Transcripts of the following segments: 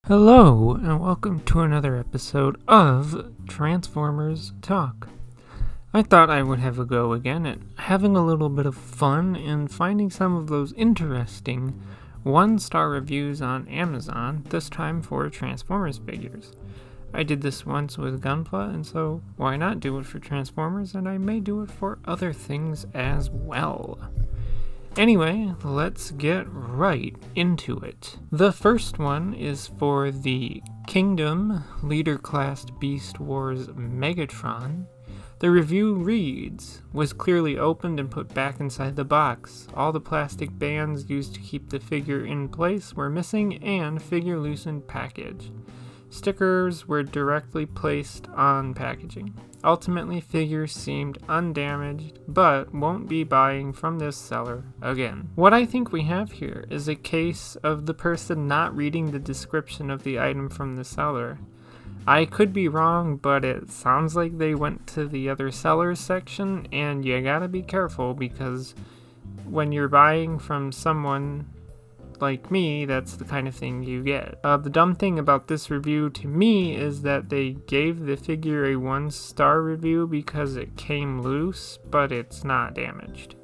Hello, and welcome to another episode of Transformers Talk. I thought I would have a go again at having a little bit of fun and finding some of those interesting one-star reviews on Amazon, this time for Transformers figures. I did this once with Gunpla, and so why not do it for Transformers, and I may do it for other things as well. Anyway, let's get right into it. The first one is for the Kingdom Leader Class Beast Wars Megatron. The review reads, was clearly opened and put back inside the box. All the plastic bands used to keep the figure in place were missing and figure loosened package. Stickers were directly placed on packaging. Ultimately, figure seemed undamaged, but won't be buying from this seller again. What I think we have here is a case of the person not reading the description of the item from the seller. I could be wrong, but it sounds like they went to the other sellers section, and you gotta be careful because when you're buying from someone like me, that's the kind of thing you get. The dumb thing about this review to me is that they gave the figure a 1-star review because it came loose, but it's not damaged.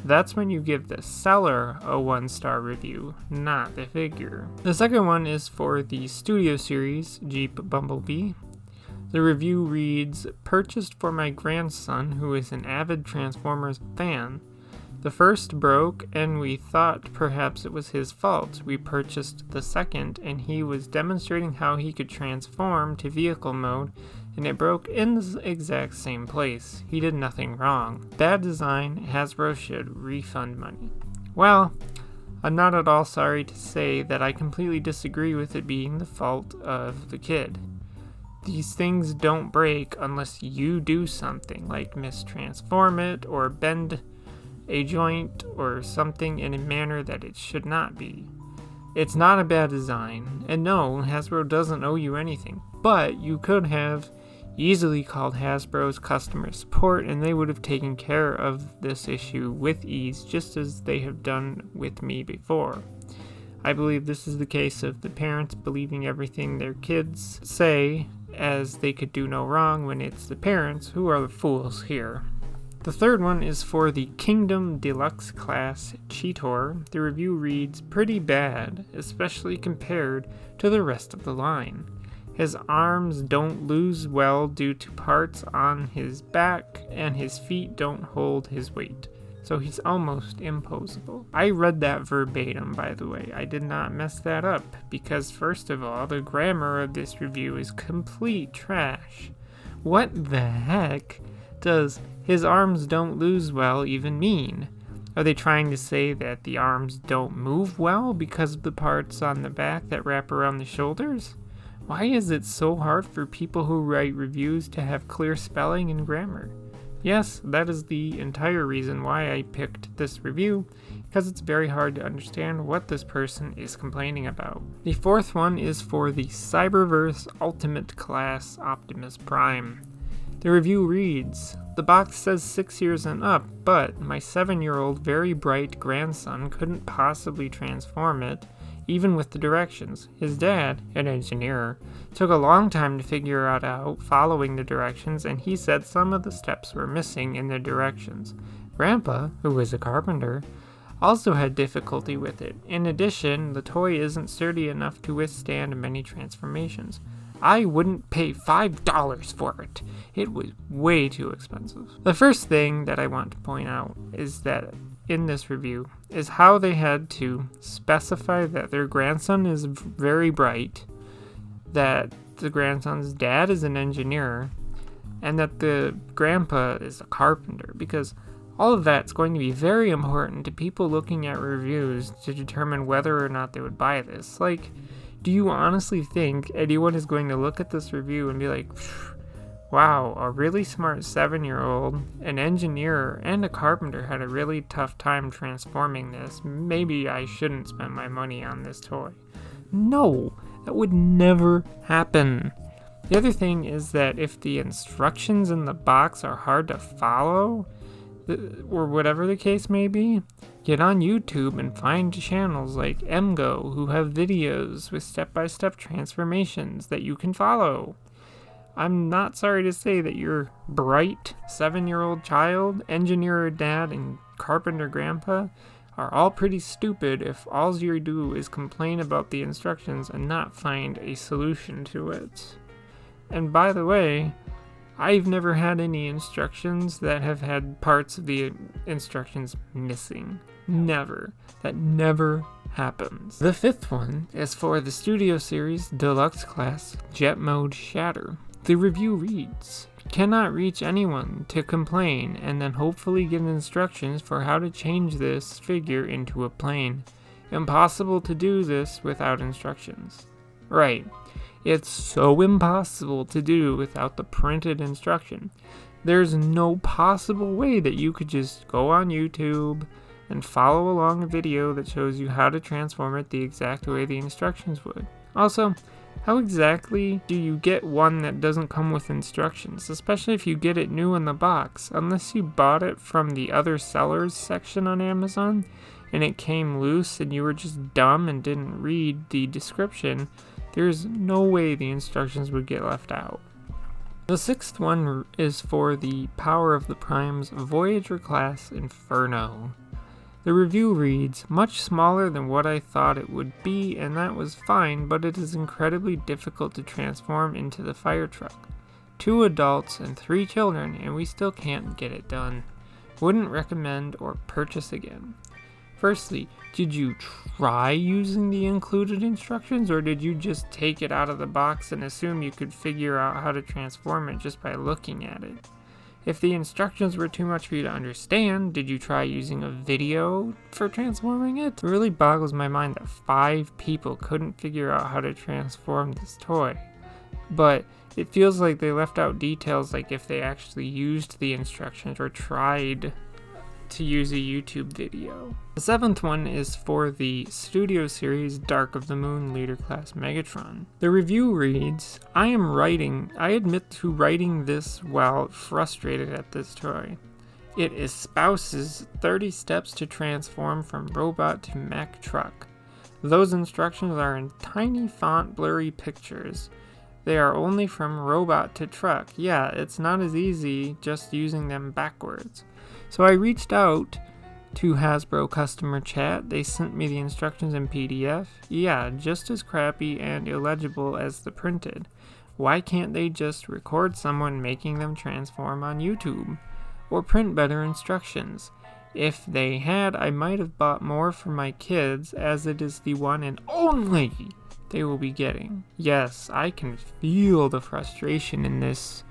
That's when you give the seller a 1-star review, not the figure. The second one is for the Studio Series Jeep Bumblebee. The review reads, purchased for my grandson who is an avid Transformers fan. The first broke, and we thought perhaps it was his fault. We purchased the second, and he was demonstrating how he could transform to vehicle mode, and it broke in the exact same place. He did nothing wrong. Bad design, Hasbro should refund money. Well, I'm not at all sorry to say that I completely disagree with it being the fault of the kid. These things don't break unless you do something, like mistransform it or bend a joint or something in a manner that it should not be. It's not a bad design, and no, Hasbro doesn't owe you anything, but you could have easily called Hasbro's customer support and they would have taken care of this issue with ease, just as they have done with me before. I believe this is the case of the parents believing everything their kids say, as they could do no wrong when it's the parents who are the fools here. The third one is for the Kingdom Deluxe Class Cheetor. The review reads, pretty bad, especially compared to the rest of the line. His arms don't lose well due to parts on his back, and his feet don't hold his weight, so he's almost imposable. I read that verbatim, by the way. I did not mess that up, because first of all, the grammar of this review is complete trash. What the heck does his arms don't lose well even mean? Are they trying to say that the arms don't move well because of the parts on the back that wrap around the shoulders? Why is it so hard for people who write reviews to have clear spelling and grammar? Yes, that is the entire reason why I picked this review, because it's very hard to understand what this person is complaining about. The fourth one is for the Cyberverse Ultimate Class Optimus Prime. The review reads, the box says 6 years and up, but my 7-year-old very bright grandson couldn't possibly transform it, even with the directions. His dad, an engineer, took a long time to figure it out following the directions, and he said some of the steps were missing in the directions. Grandpa, who is a carpenter, also had difficulty with it. In addition, the toy isn't sturdy enough to withstand many transformations. I wouldn't pay $5 for it. It was way too expensive. The first thing that I want to point out is that in this review is how they had to specify that their grandson is very bright, that the grandson's dad is an engineer, and that the grandpa is a carpenter, because all of that's going to be very important to people looking at reviews to determine whether or not they would buy this. Like, do you honestly think anyone is going to look at this review and be like, wow, a really smart 7-year-old, an engineer, and a carpenter had a really tough time transforming this. Maybe I shouldn't spend my money on this toy. No, that would never happen. The other thing is that if the instructions in the box are hard to follow, or whatever the case may be, get on YouTube and find channels like MGO who have videos with step-by-step transformations that you can follow. I'm not sorry to say that your bright 7-year-old child, engineer dad, and carpenter grandpa are all pretty stupid if all you do is complain about the instructions and not find a solution to it. And by the way, I've never had any instructions that have had parts of the instructions missing. Never. That never happens. The fifth one is for the Studio Series Deluxe Class Jet Mode Shatter. The review reads, "Cannot reach anyone to complain and then hopefully give instructions for how to change this figure into a plane. Impossible to do this without instructions." Right. It's so impossible to do without the printed instruction. There's no possible way that you could just go on YouTube and follow along a video that shows you how to transform it the exact way the instructions would. Also, how exactly do you get one that doesn't come with instructions, especially if you get it new in the box, unless you bought it from the other sellers section on Amazon and it came loose and you were just dumb and didn't read the description? There's no way the instructions would get left out. The sixth one is for the Power of the Primes Voyager Class Inferno. The review reads, "Much smaller than what I thought it would be, and that was fine, but it is incredibly difficult to transform into the fire truck. 2 adults and 3 children, and we still can't get it done. Wouldn't recommend or purchase again." Firstly, did you try using the included instructions, or did you just take it out of the box and assume you could figure out how to transform it just by looking at it? If the instructions were too much for you to understand, did you try using a video for transforming it? It really boggles my mind that 5 people couldn't figure out how to transform this toy. But it feels like they left out details like if they actually used the instructions or tried to use a YouTube video. The seventh one is for the Studio Series Dark of the Moon Leader Class Megatron. The review reads, I admit to writing this while frustrated at this toy. It espouses 30 steps to transform from robot to mech truck. Those instructions are in tiny font blurry pictures. They are only from robot to truck. Yeah, it's not as easy just using them backwards. So I reached out to Hasbro customer chat. They sent me the instructions in PDF. Yeah, just as crappy and illegible as the printed. Why can't they just record someone making them transform on YouTube? Or print better instructions? If they had, I might have bought more for my kids, as it is the one and only they will be getting. Yes, I can feel the frustration in this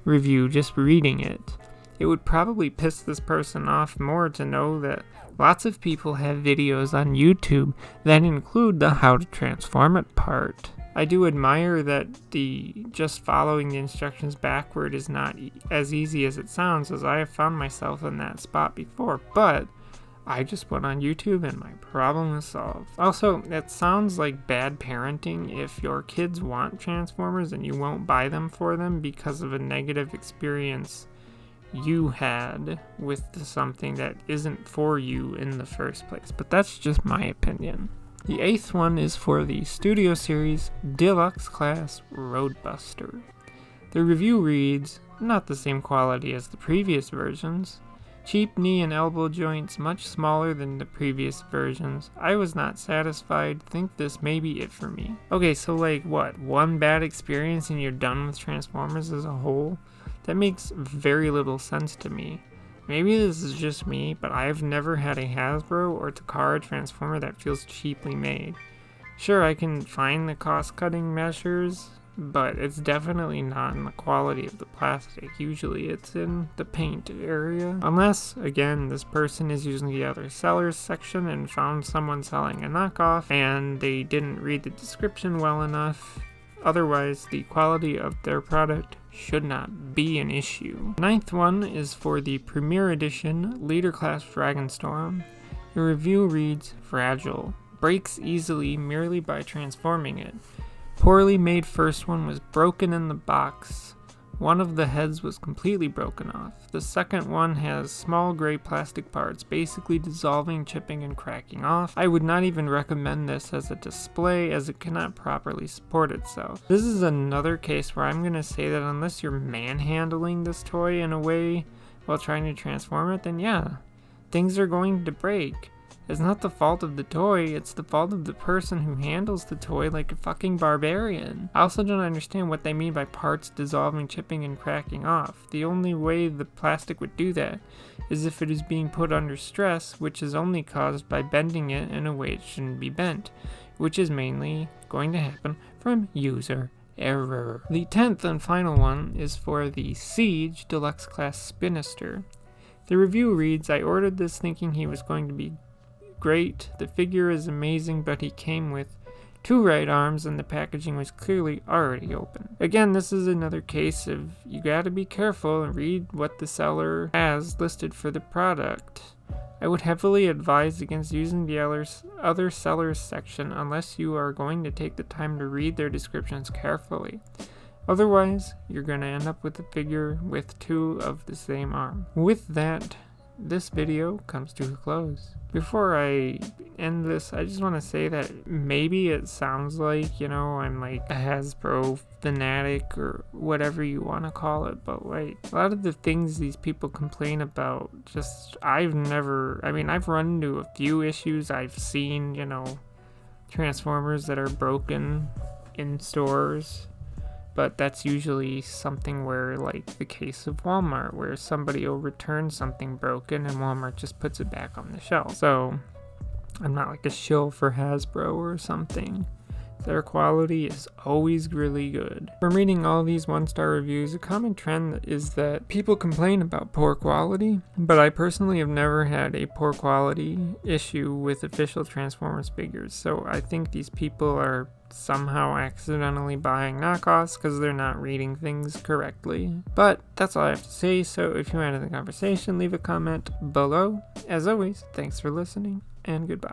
review just reading it. It would probably piss this person off more to know that lots of people have videos on YouTube that include the how to transform it part. I do admire that the just following the instructions backward is not as easy as it sounds, as I have found myself in that spot before, but I just went on YouTube and my problem is solved. Also, it sounds like bad parenting if your kids want Transformers and you won't buy them for them because of a negative experience you had with something that isn't for you in the first place. But that's just my opinion. The eighth one is for the Studio Series Deluxe Class Roadbuster. The review reads, not the same quality as the previous versions. Cheap knee and elbow joints, much smaller than the previous versions. I was not satisfied, think this may be it for me. Okay, so like what, one bad experience and you're done with Transformers as a whole? That makes very little sense to me. Maybe this is just me, but I've never had a Hasbro or Takara Transformer that feels cheaply made. Sure, I can find the cost-cutting measures, but it's definitely not in the quality of the plastic. Usually it's in the paint area. Unless, again, this person is using the other sellers section and found someone selling a knockoff and they didn't read the description well enough. Otherwise, the quality of their product should not be an issue. The ninth one is for the Premier Edition Leader Class Dragonstorm. The review reads, fragile, breaks easily merely by transforming it. Poorly made first one was broken in the box One of the heads was completely broken off. The second one has small gray plastic parts basically dissolving, chipping, and cracking off. I would not even recommend this as a display as it cannot properly support itself. This is another case where I'm going to say that unless you're manhandling this toy in a way while trying to transform it, then yeah, things are going to break. It's not the fault of the toy, it's the fault of the person who handles the toy like a fucking barbarian. I also don't understand what they mean by parts dissolving, chipping, and cracking off. The only way the plastic would do that is if it is being put under stress, which is only caused by bending it in a way it shouldn't be bent, which is mainly going to happen from user error. The 10th and final one is for the Siege Deluxe Class Spinister. The review reads, I ordered this thinking he was going to be great. The figure is amazing, but he came with 2 right arms and the packaging was clearly already open. Again, this is another case of you gotta be careful and read what the seller has listed for the product. I would heavily advise against using the other sellers section unless you are going to take the time to read their descriptions carefully. Otherwise, you're going to end up with a figure with 2 of the same arm. With that, this video comes to a close. Before I end this, I just want to say that maybe it sounds like, I'm like a Hasbro fanatic or whatever you want to call it, but like a lot of the things these people complain about, I've run into a few issues. I've seen, Transformers that are broken in stores. But that's usually something where, like the case of Walmart, where somebody will return something broken and Walmart just puts it back on the shelf. So I'm not like a shill for Hasbro or something. Their quality is always really good. From reading all these 1-star reviews, a common trend is that people complain about poor quality, but I personally have never had a poor quality issue with official Transformers figures. So I think these people are somehow accidentally buying knockoffs because they're not reading things correctly. But that's all I have to say, so if you want to the conversation, leave a comment below. As always, thanks for listening, and goodbye.